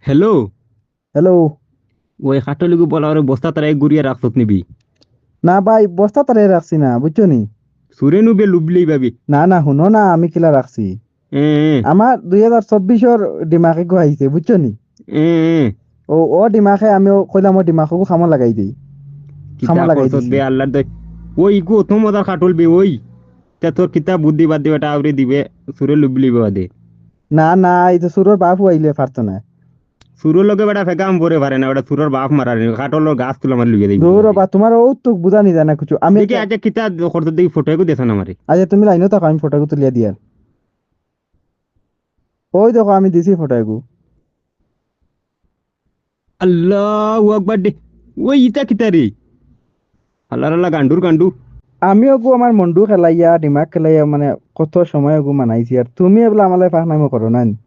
Hello. Hello. ওই খাটলিগু বলা ওরে বস্তা তারা গুড়িয়ে রাখছত নিবি। না ভাই, বস্তা তারে রাখছি না, বুঝছো নি? সুরে নুবে লুবলেই ভাবি। না না, শুনো না, আমি কিলা রাখছি। এ এ, আমার 2024-এর ডিমাকে গো আইছে, বুঝছো নি? এ এ, ও ডিমাকে আমি কইলাম ও ডিমাকো খামো লাগাই দিই। কিতা খামো লাগাই করছত দিছি। বে আল্লাহর দয়। ওই গো তো মজার খাটল বে ওই। তা তোর কিতা বুদ্ধি বাদ দিবে এটা আউরে দিবে। সুরে লুবলি বাদে। না না, এই তো সুরর বাপু আইলে পারতো না। সুরের লগে বেটা ফেকাম পরে পারে না ওটা সুরের বাপ মারার খাটলের গাছ তুলে আমার লুয়ে দেবো দূর বাদে। বা তোমার ও তো বুঝা নি জানা কিছু, আমি দেখি একটা। আজ কিতা করছত দেখি ফটো একু দেছ না আমারে। আচ্ছা তুমি লাইনও থাকো, আমি ফটো তুলিয়া দিয়ার। ওই দেখো আমি দিছি ফটো। আল্লাহু আকবার দে। ওই ইতা কিতা রে। আল্লাহর আল্লাহ গান্ডুর গান্ডু। আমিও গো আমার মন্ডু খেলাইয়া ডিমাক খেলাইয়া মানে কত সময় গো মানাইছি, আর তুমি এগুলা আমালে ফাহনামো করো না।